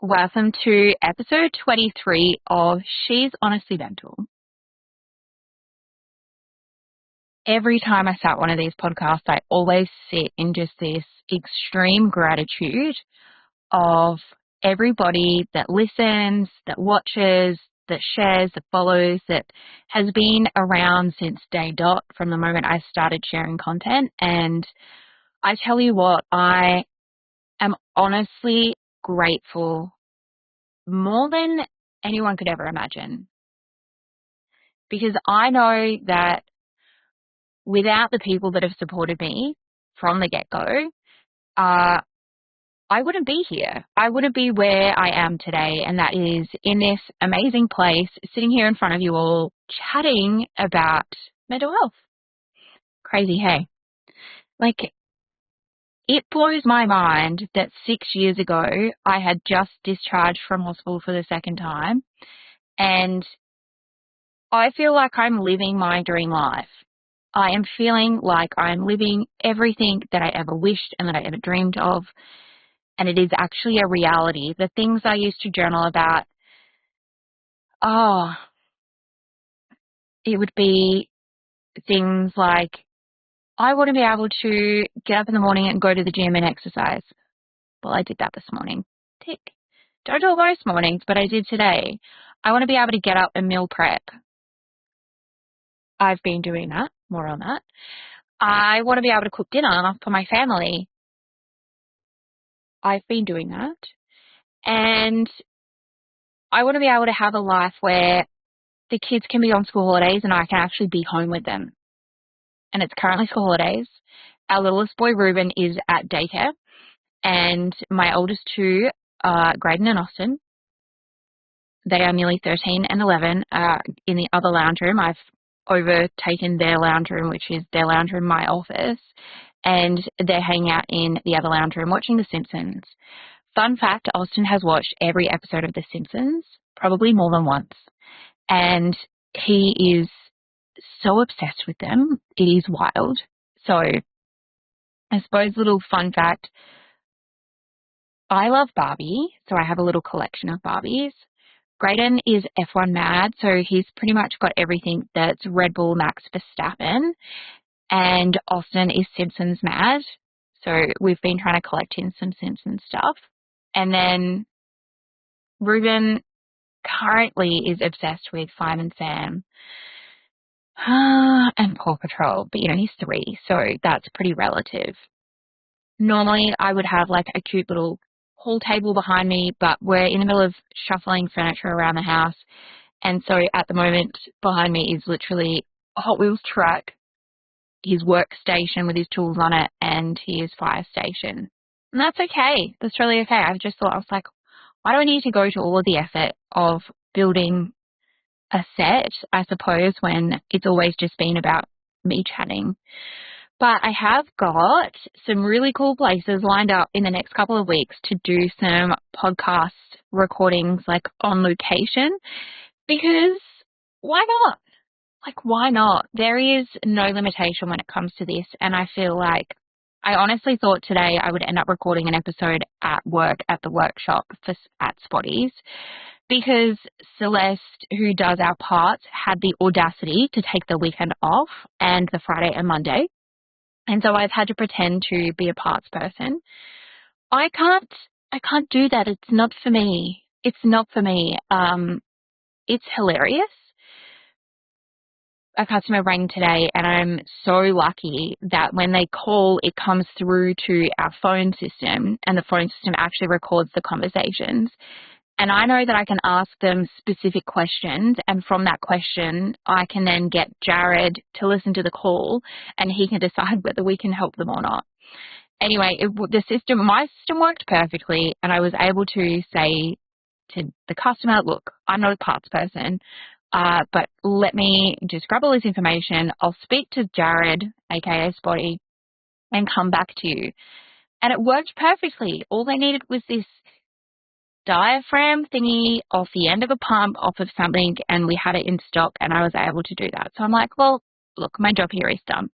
Welcome to episode 23 of She's Honestly Mental. Every time I start one of these podcasts, I always sit in just this extreme gratitude of everybody that listens, that watches, that shares, that follows, that has been around since day dot from the moment I started sharing content. And I tell you what, I am honestly grateful more than anyone could ever imagine. Because I know that without the people that have supported me from the get-go, I wouldn't be here. I wouldn't be where I am today, and that is in this amazing place, sitting here in front of you all, chatting about mental health. Crazy, hey? Like, it blows my mind that 6 years ago, I had just discharged from hospital for the second time, and I feel like I'm living my dream life. I am feeling like I'm living everything that I ever wished and that I ever dreamed of. And it is actually a reality. The things I used to journal about, it would be things like, I want to be able to get up in the morning and go to the gym and exercise. Well, I did that this morning. Tick. Don't do it most mornings, but I did today. I want to be able to get up and meal prep. I've been doing that. More on that. I want to be able to cook dinner for my family. I've been doing that. And I want to be able to have a life where the kids can be on school holidays and I can actually be home with them. And it's currently school holidays. Our littlest boy, Ruben, is at daycare. And my oldest two are Graydon and Austin. They are nearly 13 and 11 in the other lounge room. I've overtaken their lounge room, which is their lounge room, my office. And they're hanging out in the other lounge room watching The Simpsons. Fun fact, Austin has watched every episode of The Simpsons, probably more than once. And he is so obsessed with them. It is wild. So I suppose little fun fact, I love Barbie, so I have a little collection of Barbies. Graydon is F1 mad, so he's pretty much got everything that's Red Bull Max Verstappen. And Austin is Simpsons mad, so we've been trying to collect him some Simpsons stuff. And then Ruben currently is obsessed with Fireman Sam and Paw Patrol, but he's 3, so that's pretty relative. Normally I would have like a cute little hall table behind me, but we're in the middle of shuffling furniture around the house, and so at the moment behind me is literally a Hot Wheels track, his workstation with his tools on it, and his fire station. And that's okay. That's really okay. I was like, why do I need to go to all of the effort of building a set, I suppose, when it's always just been about me chatting? But I have got some really cool places lined up in the next couple of weeks to do some podcast recordings, like on location, because why not? Like, why not? There is no limitation when it comes to this. And I feel like I honestly thought today I would end up recording an episode at work at the workshop at Spotty's, because Celeste, who does our parts, had the audacity to take the weekend off and the Friday and Monday. And so I've had to pretend to be a parts person. I can't do that. It's not for me. It's not for me. It's hilarious. A customer rang today, and I'm so lucky that when they call, it comes through to our phone system, and the phone system actually records the conversations. And I know that I can ask them specific questions, and from that question, I can then get Jared to listen to the call, and he can decide whether we can help them or not. Anyway, my system worked perfectly, and I was able to say to the customer, look, I'm not a parts person, but let me just grab all this information. I'll speak to Jared, aka Spotty, and come back to you. And it worked perfectly. All they needed was this diaphragm thingy off the end of a pump, off of something, and we had it in stock, and I was able to do that. So I'm like, well, look, my job here is done.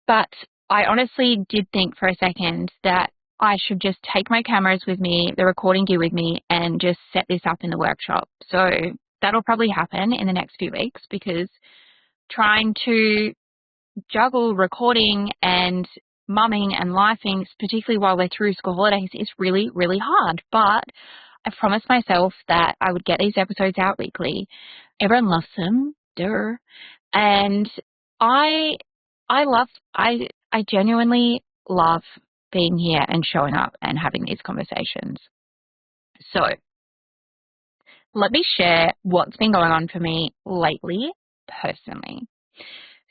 But I honestly did think for a second that I should just take my cameras with me, the recording gear with me, and and just set this up in the workshop. So that'll probably happen in the next few weeks, because trying to juggle recording and mumming and lifing, particularly while we're through school holidays, is really, really hard. But I promised myself that I would get these episodes out weekly. Everyone loves them, duh. And I genuinely love being here and showing up and having these conversations. So let me share what's been going on for me lately, personally.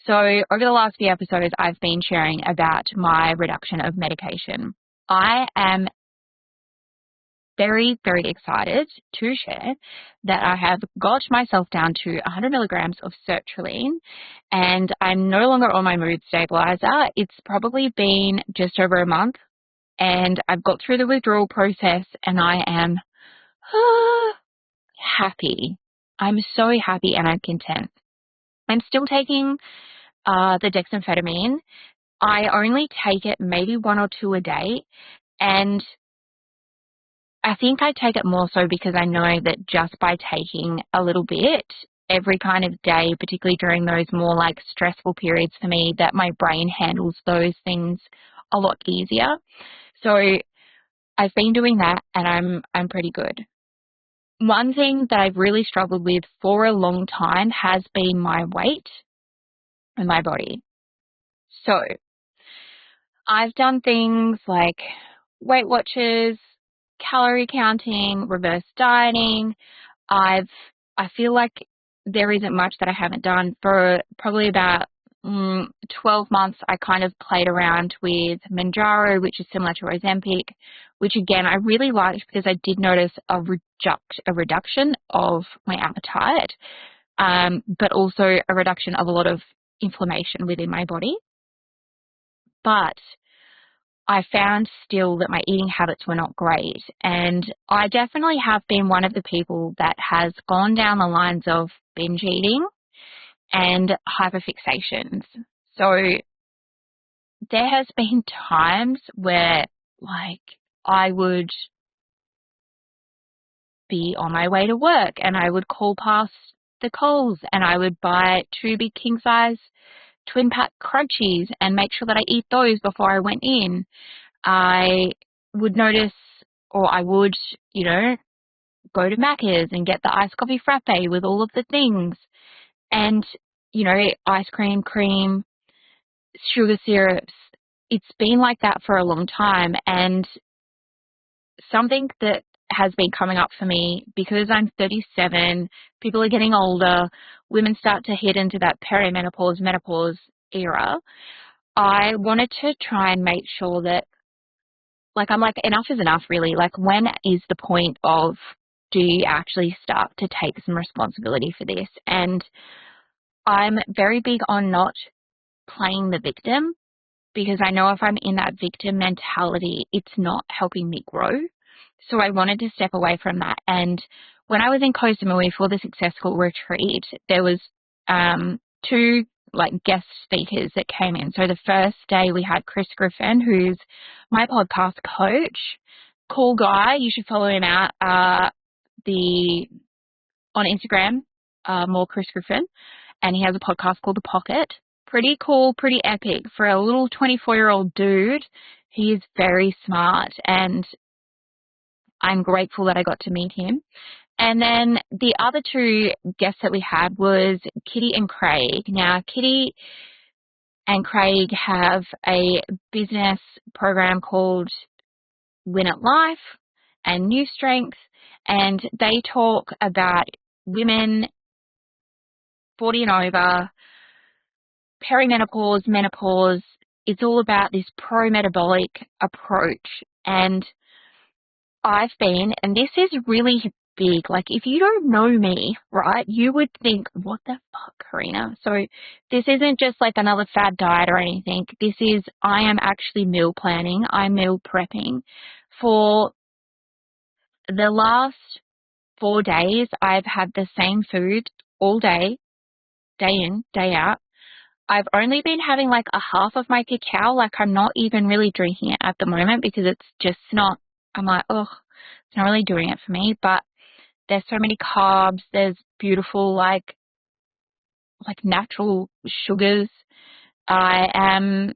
So over the last few episodes, I've been sharing about my reduction of medication. I am very, very excited to share that I have got myself down to 100 milligrams of sertraline, and I'm no longer on my mood stabiliser. It's probably been just over a month, and I've got through the withdrawal process, and I am happy. I'm so happy and I'm content. I'm still taking the dexamphetamine. I only take it maybe 1 or 2 a day, and I think I take it more so because I know that just by taking a little bit every kind of day, particularly during those more like stressful periods for me, that my brain handles those things a lot easier. So I've been doing that, and I'm pretty good. One thing that I've really struggled with for a long time has been my weight and my body. So I've done things like Weight Watchers, calorie counting, reverse dieting. I feel like there isn't much that I haven't done. For probably about 12 months, I kind of played around with Manjaro, which is similar to Ozempic, which again, I really liked because I did notice a reduction of my appetite, but also a reduction of a lot of inflammation within my body. But I found still that my eating habits were not great, and I definitely have been one of the people that has gone down the lines of binge eating and hyperfixations. So there has been times where, like, I would be on my way to work and I would call past the Coles and I would buy 2 big king-size twin pack crunchies and make sure that I eat those before I went in. I would notice, or I would, go to Macca's and get the iced coffee frappe with all of the things. And, ice cream, cream, sugar syrups. It's been like that for a long time. And something that has been coming up for me, because I'm 37, people are getting older, women start to hit into that perimenopause, menopause era. I wanted to try and make sure that, I'm like, enough is enough, really. Like, when is the point of, do you actually start to take some responsibility for this? And I'm very big on not playing the victim, because I know if I'm in that victim mentality, it's not helping me grow. So I wanted to step away from that. And when I was in Koh Samui for the Success School retreat, there was 2 guest speakers that came in. So the first day we had Chris Griffin, who's my podcast coach. Cool guy. You should follow him out on Instagram, more Chris Griffin. And he has a podcast called The Pocket. Pretty cool, pretty epic. For a little 24-year-old dude, he is very smart, and I'm grateful that I got to meet him. And then the other 2 guests that we had was Kitty and Craig. Now, Kitty and Craig have a business program called Win at Life and New Strength, and they talk about women 40 and over, perimenopause, menopause. It's all about this pro-metabolic approach. And I've been, and this is really big, if you don't know me, right, you would think, what the fuck, Karina? So this isn't just another fad diet or anything. This is, I am actually meal planning. I'm meal prepping. For the last 4 days, I've had the same food all day, day in, day out. I've only been having a half of my cacao. I'm not even really drinking it at the moment because it's just not, I'm like, oh, It's not really doing it for me, but there's so many carbs. There's beautiful, like natural sugars. I am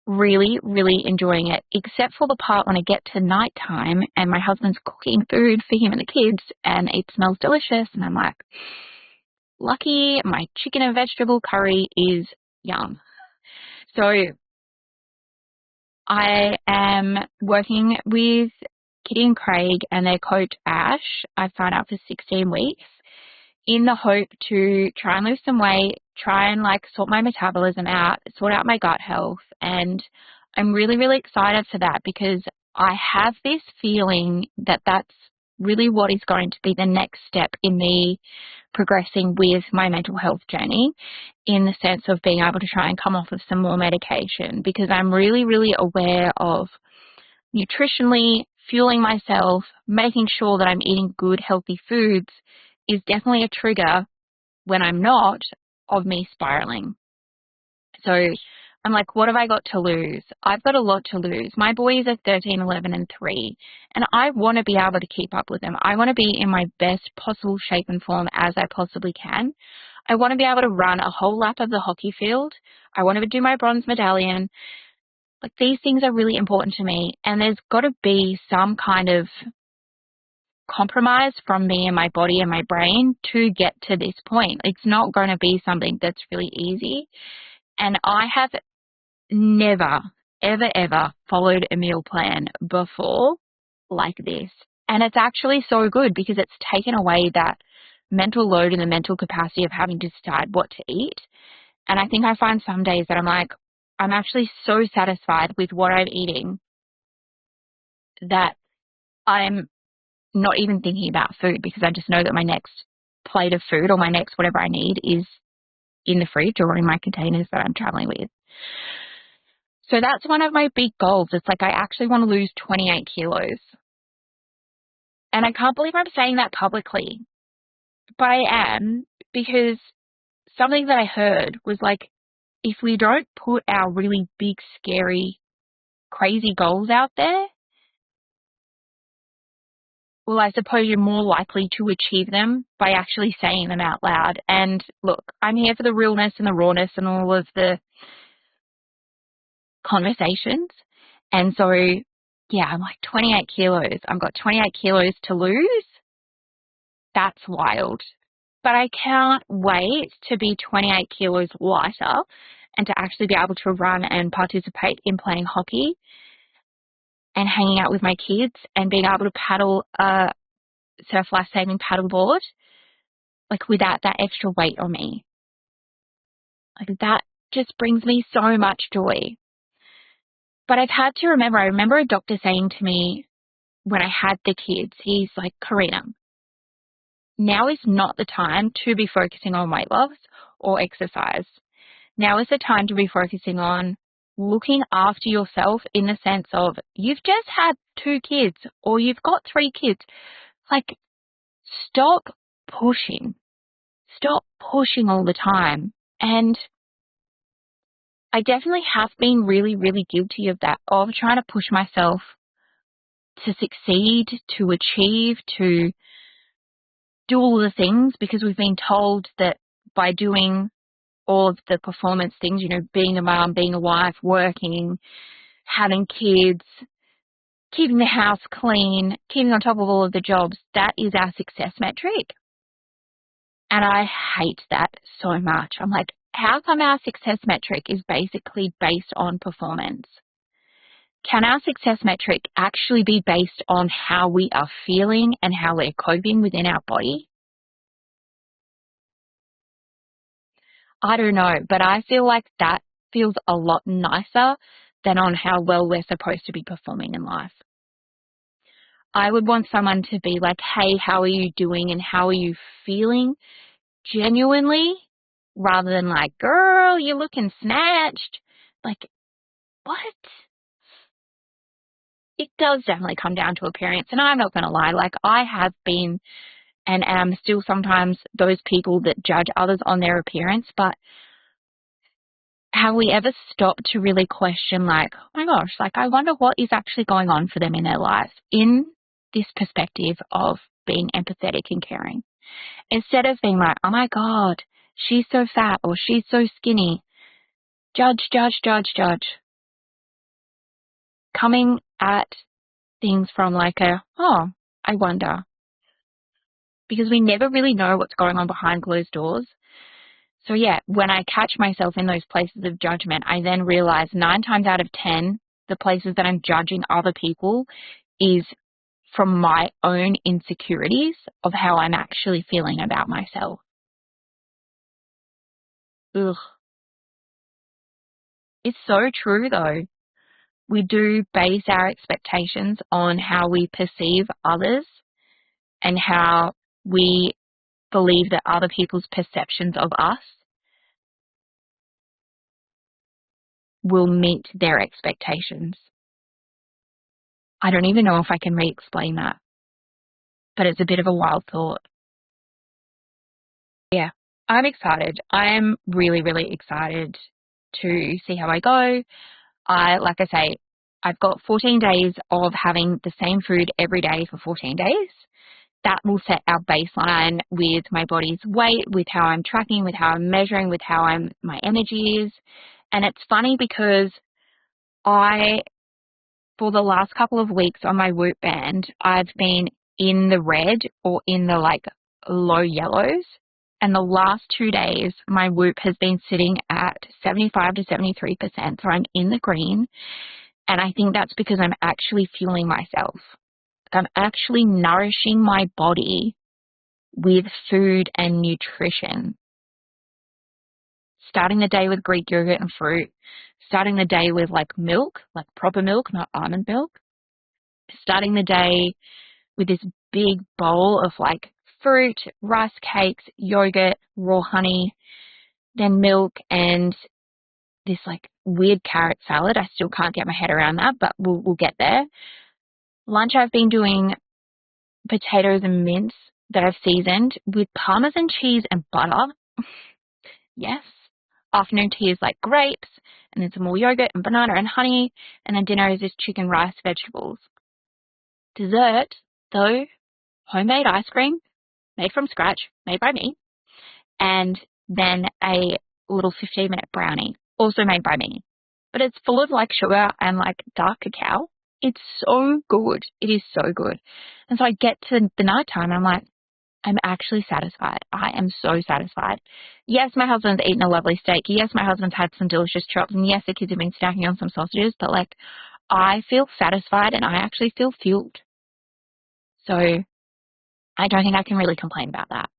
really, really enjoying it, except for the part when I get to nighttime and my husband's cooking food for him and the kids and it smells delicious. And I'm like, lucky my chicken and vegetable curry is yum. So I am working with Kitty and Craig and their coach Ash. I've signed up for 16 weeks in the hope to try and lose some weight, try and sort my metabolism out, sort out my gut health. And I'm really, really excited for that because I have this feeling that that's really what is going to be the next step in me progressing with my mental health journey, in the sense of being able to try and come off of some more medication, because I'm really, really aware of nutritionally fueling myself, making sure that I'm eating good, healthy foods is definitely a trigger when I'm not of me spiraling. So I'm like, what have I got to lose? I've got a lot to lose. My boys are 13, 11, and 3, and I want to be able to keep up with them. I want to be in my best possible shape and form as I possibly can. I want to be able to run a whole lap of the hockey field. I want to do my bronze medallion. These things are really important to me, and there's got to be some kind of compromise from me and my body and my brain to get to this point. It's not going to be something that's really easy. And I have never, ever, ever followed a meal plan before like this. And it's actually so good because it's taken away that mental load and the mental capacity of having to decide what to eat. And I think I find some days that I'm actually so satisfied with what I'm eating that I'm not even thinking about food, because I just know that my next plate of food or my next whatever I need is in the fridge or in my containers that I'm traveling with. So that's one of my big goals. It's I actually want to lose 28 kilos. And I can't believe I'm saying that publicly, but I am, because something that I heard was if we don't put our really big, scary, crazy goals out there, well, I suppose you're more likely to achieve them by actually saying them out loud. And look, I'm here for the realness and the rawness and all of the conversations. And so, yeah, I'm 28 kilos. I've got 28 kilos to lose. That's wild. But I can't wait to be 28 kilos lighter and to actually be able to run and participate in playing hockey and hanging out with my kids and being able to paddle a surf life-saving paddleboard, without that extra weight on me. That just brings me so much joy. But I've had to remember, I remember a doctor saying to me when I had the kids, he's like, Karina, now is not the time to be focusing on weight loss or exercise. Now is the time to be focusing on looking after yourself, in the sense of you've just had 2 kids or you've got 3 kids. Stop pushing. Stop pushing all the time. And I definitely have been really, really guilty of that, of trying to push myself to succeed, to achieve, to do all the things, because we've been told that by doing all of the performance things, being a mom, being a wife, working, having kids, keeping the house clean, keeping on top of all of the jobs, that is our success metric. And I hate that so much. I'm like, how come our success metric is basically based on performance? Can our success metric actually be based on how we are feeling and how we're coping within our body? I don't know, but I feel like that feels a lot nicer than on how well we're supposed to be performing in life. I would want someone to be like, hey, how are you doing and how are you feeling genuinely, rather than like, girl, you're looking snatched. What? It does definitely come down to appearance, and I'm not going to lie. I have been and am still sometimes those people that judge others on their appearance, but have we ever stopped to really question, oh my gosh, I wonder what is actually going on for them in their life? In this perspective of being empathetic and caring. Instead of being like, oh my God, she's so fat or she's so skinny. Judge, judge, judge, judge. Coming at things from like I wonder. Because we never really know what's going on behind closed doors. So yeah, when I catch myself in those places of judgment, I then realize 9 times out of 10, the places that I'm judging other people is from my own insecurities of how I'm actually feeling about myself. Ugh. It's so true though. We do base our expectations on how we perceive others and how we believe that other people's perceptions of us will meet their expectations. I don't even know if I can re-explain that, but it's a bit of a wild thought. Yeah, I'm excited. I'm really, really excited to see how I go. Like I say, I've got 14 days of having the same food every day for 14 days. That will set our baseline with my body's weight, with how I'm tracking, with how I'm measuring, with how my energy is. And it's funny because for the last couple of weeks on my Whoop band, I've been in the red or in the like low yellows. And the last 2 days, my Whoop has been sitting at 75 to 73%. So I'm in the green. And I think that's because I'm actually fueling myself. I'm actually nourishing my body with food and nutrition. Starting the day with Greek yogurt and fruit. Starting the day with like milk, like proper milk, not almond milk. Starting the day with this big bowl of like fruit, rice cakes, yogurt, raw honey, then milk and this like weird carrot salad. I still can't get my head around that, but we'll get there. Lunch, I've been doing potatoes and mince that I've seasoned with Parmesan cheese and butter. Yes. Afternoon tea is like grapes and then some more yogurt and banana and honey. And then dinner is just chicken, rice, vegetables. Dessert, though, homemade ice cream, made from scratch, made by me. And then a little 15-minute brownie, also made by me. But it's full of like sugar and like dark cacao. It's so good. It is so good. And so I get to the nighttime and I'm like, I'm actually satisfied. I am so satisfied. Yes, my husband's eaten a lovely steak. Yes, my husband's had some delicious chops. And yes, the kids have been snacking on some sausages. But like, I feel satisfied and I actually feel fueled. So I don't think I can really complain about that.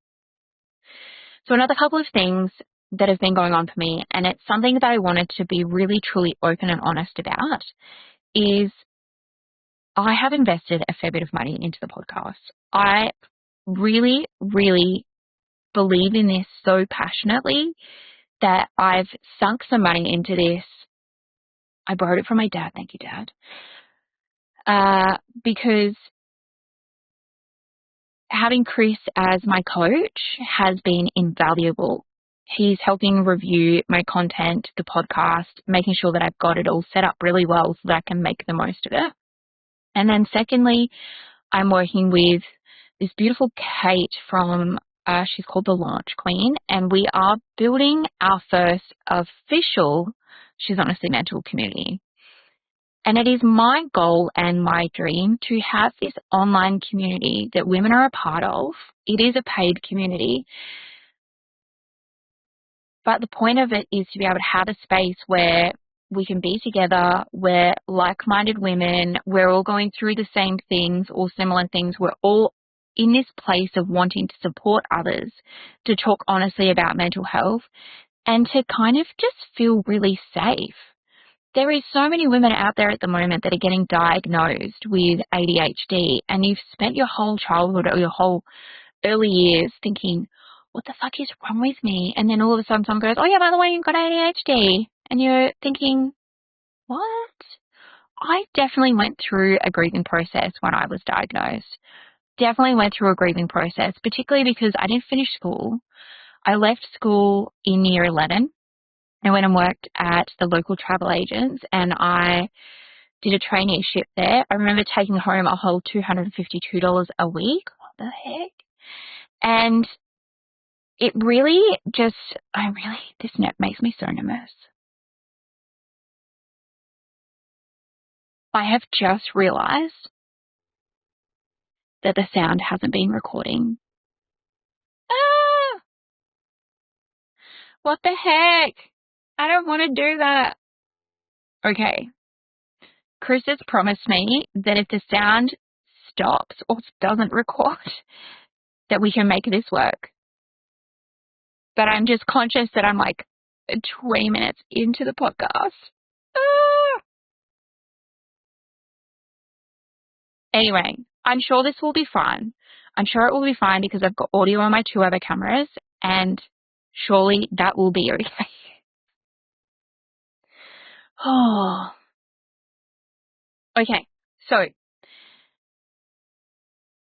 So another couple of things that have been going on for me, and it's something that I wanted to be really, truly open and honest about, is I have invested a fair bit of money into the podcast. I really, really believe in this so passionately that I've sunk some money into this. I borrowed it from my dad. Thank you, Dad. Because having Chris as my coach has been invaluable. He's helping review my content, the podcast, making sure that I've got it all set up really well so that I can make the most of it. And then secondly, I'm working with this beautiful Kate from, she's called the Launch Queen, and we are building our first official She's Honestly Mental community. And it is my goal and my dream to have this online community that women are a part of. It is a paid community. But the point of it is to be able to have a space where we can be together, we're like-minded women, we're all going through the same things or similar things, we're all in this place of wanting to support others, to talk honestly about mental health, and to kind of just feel really safe. There is so many women out there at the moment that are getting diagnosed with ADHD, and you've spent your whole childhood or your whole early years thinking, what the fuck is wrong with me? And then all of a sudden someone goes, oh yeah, by the way, you've got ADHD. And you're thinking, what? I definitely went through a grieving process when I was diagnosed. Definitely went through a grieving process, particularly because I didn't finish school. I left school in year 11. I went and worked at the local travel agents, and I did a traineeship there. I remember taking home a whole $252 a week. What the heck? And it really just, this net makes me so nervous. I have just realized that the sound hasn't been recording. Ah! What the heck? I don't want to do that. Okay. Chris has promised me that if the sound stops or doesn't record, that we can make this work. But I'm just conscious that I'm like 20 minutes into the podcast. Ah! Anyway, I'm sure this will be fine. I'm sure it will be fine because I've got audio on my 2 other cameras, and surely that will be okay. Oh. Okay, so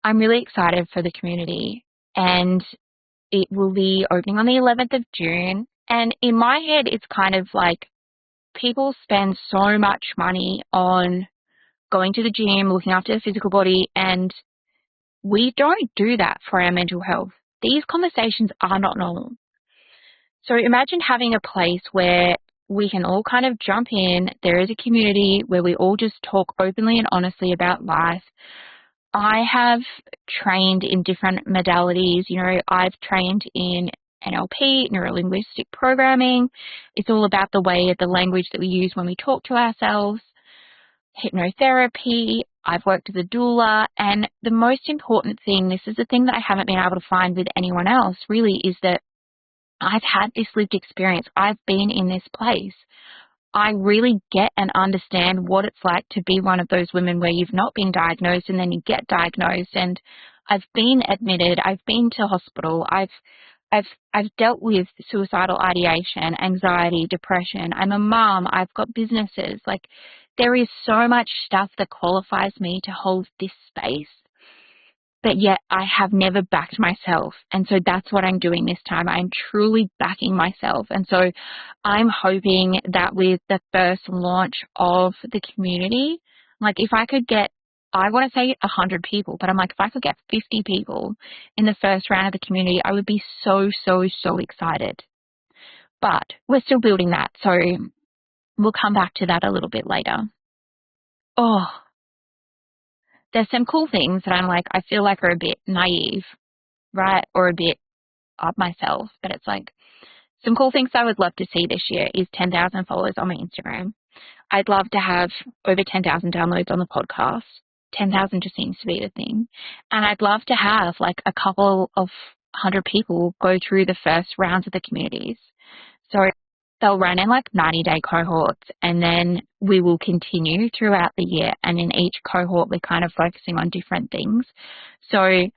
I'm really excited for the community, and it will be opening on the 11th of June. And in my head, it's kind of like people spend so much money on going to the gym, looking after their physical body, and we don't do that for our mental health. These conversations are not normal. So imagine having a place where we can all kind of jump in. There is a community where we all just talk openly and honestly about life. I have trained in different modalities. You know, I've trained in NLP, neuro-linguistic programming. It's all about the way of the language that we use when we talk to ourselves. Hypnotherapy. I've worked as a doula. And the most important thing, this is the thing that I haven't been able to find with anyone else really, is that I've had this lived experience. I've been in this place. I really get and understand what it's like to be one of those women where you've not been diagnosed and then you get diagnosed. And I've been admitted. I've been to hospital. I've dealt with suicidal ideation, anxiety, depression. I'm a mom. I've got businesses. Like, there is so much stuff that qualifies me to hold this space. But yet I have never backed myself. And so that's what I'm doing this time. I'm truly backing myself. And so I'm hoping that with the first launch of the community, like if I could get, I want to say 100 people, but I'm like, if I could get 50 people in the first round of the community, I would be so, so, so excited. But we're still building that. So we'll come back to that a little bit later. Oh, there's some cool things that I'm like, I feel like are a bit naive, right? Or a bit of myself. But it's like, some cool things I would love to see this year is 10,000 followers on my Instagram. I'd love to have over 10,000 downloads on the podcast. 10,000 just seems to be the thing. And I'd love to have like a couple of 100 people go through the first rounds of the communities. So they'll run in like 90-day cohorts, and then we will continue throughout the year. And in each cohort, we're kind of focusing on different things. So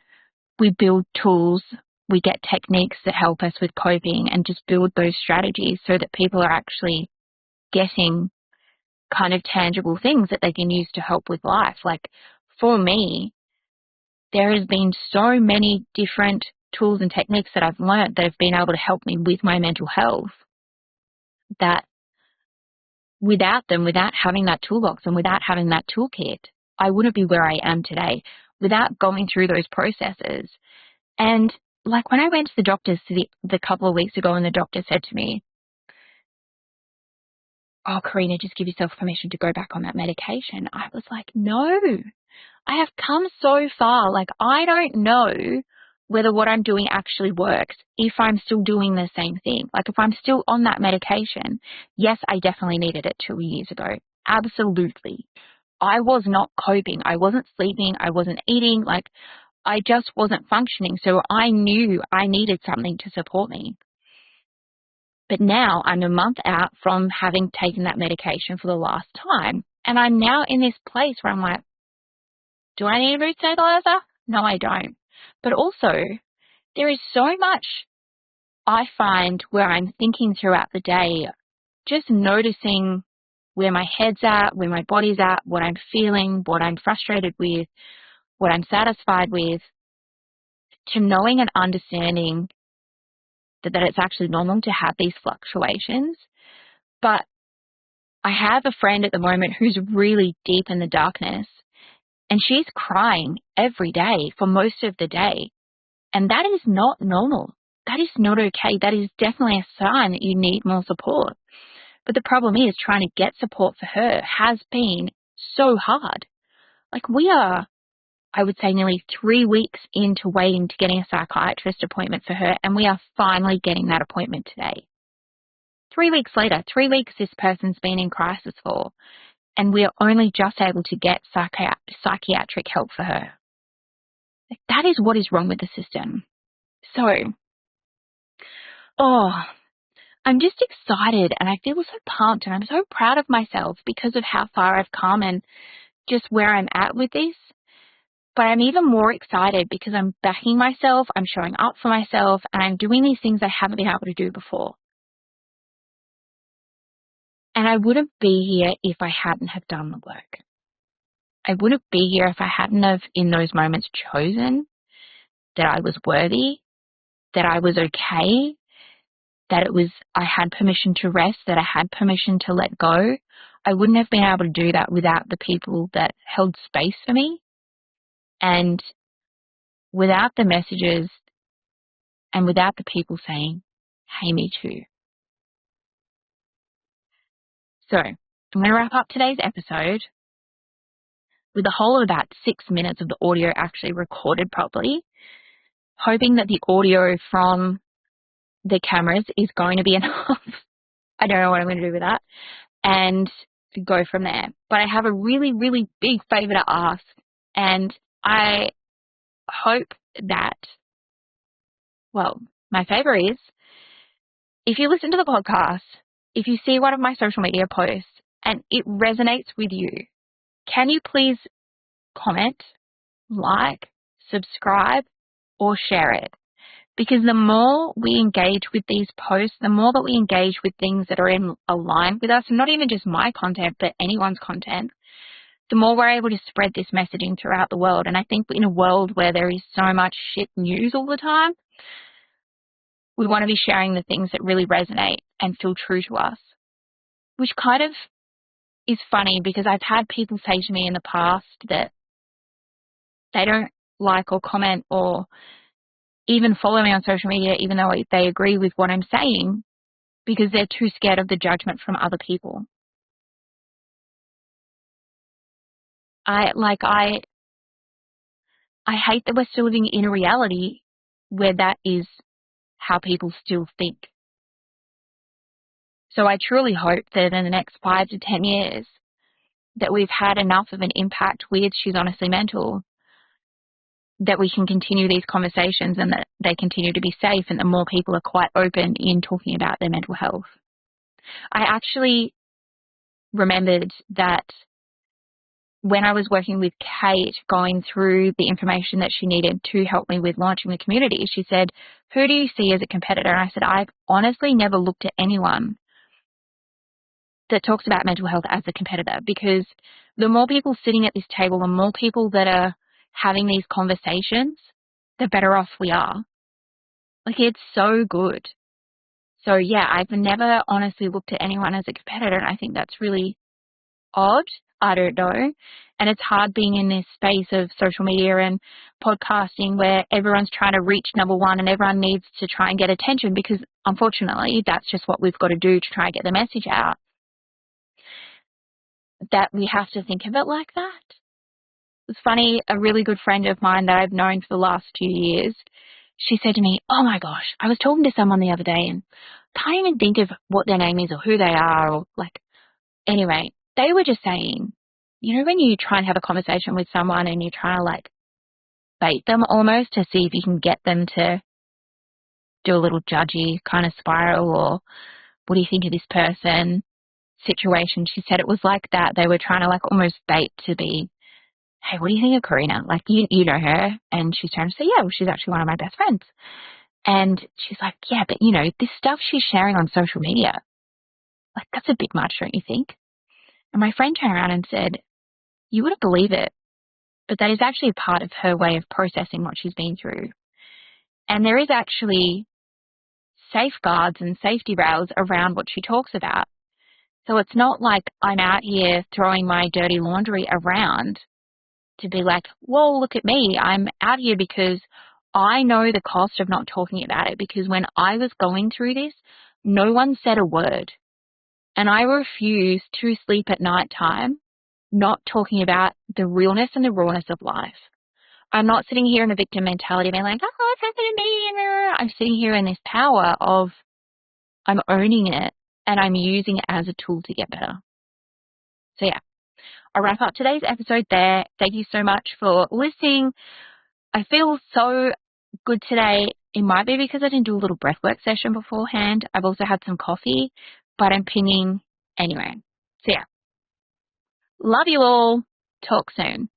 we build tools, we get techniques that help us with coping, and just build those strategies so that people are actually getting kind of tangible things that they can use to help with life. Like for me, there has been so many different tools and techniques that I've learned that have been able to help me with my mental health, that without them, without having that toolbox and without having that toolkit, I wouldn't be where I am today without going through those processes. And like when I went to the doctors the couple of weeks ago, and the doctor said to me, "Oh, Karina, just give yourself permission to go back on that medication." I was like, no, I have come so far. Like, I don't know whether what I'm doing actually works if I'm still doing the same thing. Like if I'm still on that medication, yes, I definitely needed it 2 years ago. Absolutely. I was not coping. I wasn't sleeping. I wasn't eating. Like I just wasn't functioning. So I knew I needed something to support me. But now I'm a month out from having taken that medication for the last time. And I'm now in this place where I'm like, do I need a mood stabilizer? No, I don't. But also, there is so much I find where I'm thinking throughout the day, just noticing where my head's at, where my body's at, what I'm feeling, what I'm frustrated with, what I'm satisfied with, to knowing and understanding that it's actually normal to have these fluctuations. But I have a friend at the moment who's really deep in the darkness, and she's crying every day for most of the day. And that is not normal. That is not okay. That is definitely a sign that you need more support. But the problem is trying to get support for her has been so hard. Like, we are, I would say, nearly 3 weeks into waiting to getting a psychiatrist appointment for her, and we are finally getting that appointment today. 3 weeks later, 3 weeks this person's been in crisis for, and we are only just able to get psychiatric help for her. Like, that is what is wrong with the system. So, I'm just excited, and I feel so pumped, and I'm so proud of myself because of how far I've come and just where I'm at with this. But I'm even more excited because I'm backing myself, I'm showing up for myself, and I'm doing these things I haven't been able to do before. And I wouldn't be here if I hadn't have done the work. I wouldn't be here if I hadn't have, in those moments, chosen that I was worthy, that I was okay, that I had permission to rest, that I had permission to let go. I wouldn't have been able to do that without the people that held space for me, and without the messages, and without the people saying, hey, me too. So I'm going to wrap up today's episode with the whole of about 6 minutes of the audio actually recorded properly, hoping that the audio from the cameras is going to be enough. I don't know what I'm going to do with that, and go from there. But I have a really, really big favor to ask, and I hope that, well, my favor is, if you listen to the podcast, if you see one of my social media posts and it resonates with you, can you please comment, like, subscribe, or share it? Because the more we engage with these posts, the more that we engage with things that are in aligned with us, and not even just my content, but anyone's content, the more we're able to spread this messaging throughout the world. And I think in a world where there is so much shit news all the time, we want to be sharing the things that really resonate and feel true to us, which kind of is funny because I've had people say to me in the past that they don't like or comment or even follow me on social media, even though they agree with what I'm saying, because they're too scared of the judgment from other people. I hate that we're still living in a reality where that is how people still think. So I truly hope that in the next 5 to 10 years that we've had enough of an impact with She's Honestly Mental that we can continue these conversations and that they continue to be safe and that more people are quite open in talking about their mental health. I actually remembered that when I was working with Kate, going through the information that she needed to help me with launching the community, she said, who do you see as a competitor? And I said, I've honestly never looked at anyone that talks about mental health as a competitor, because the more people sitting at this table, the more people that are having these conversations, the better off we are. Like, it's so good. So yeah, I've never honestly looked at anyone as a competitor, and I think that's really odd. I don't know. And it's hard being in this space of social media and podcasting where everyone's trying to reach number one and everyone needs to try and get attention, because unfortunately that's just what we've got to do to try and get the message out. That we have to think of it like that. It's funny, a really good friend of mine that I've known for the last few years, she said to me, oh my gosh, I was talking to someone the other day and can't even think of what their name is or who they are, or like, anyway, they were just saying, you know, when you try and have a conversation with someone and you try to like bait them almost to see if you can get them to do a little judgy kind of spiral, or what do you think of this person situation. She said it was like that. They were trying to like almost bait to be, hey, what do you think of Karina? Like, you know her. And she's trying to say, yeah, well, she's actually one of my best friends. And she's like, yeah, but you know, this stuff she's sharing on social media, like, that's a bit much, don't you think? And my friend turned around and said, you wouldn't believe it, but that is actually a part of her way of processing what she's been through. And there is actually safeguards and safety rails around what she talks about. So it's not like I'm out here throwing my dirty laundry around to be like, whoa, look at me. I'm out here because I know the cost of not talking about it, because when I was going through this, no one said a word. And I refused to sleep at night time not talking about the realness and the rawness of life. I'm not sitting here in a victim mentality being like, oh, what's happened to me? I'm sitting here in this power of I'm owning it and I'm using it as a tool to get better. So yeah, I'll wrap up today's episode there. Thank you so much for listening. I feel so good today. It might be because I didn't do a little breathwork session beforehand. I've also had some coffee, but I'm pinging anyway. So yeah, love you all. Talk soon.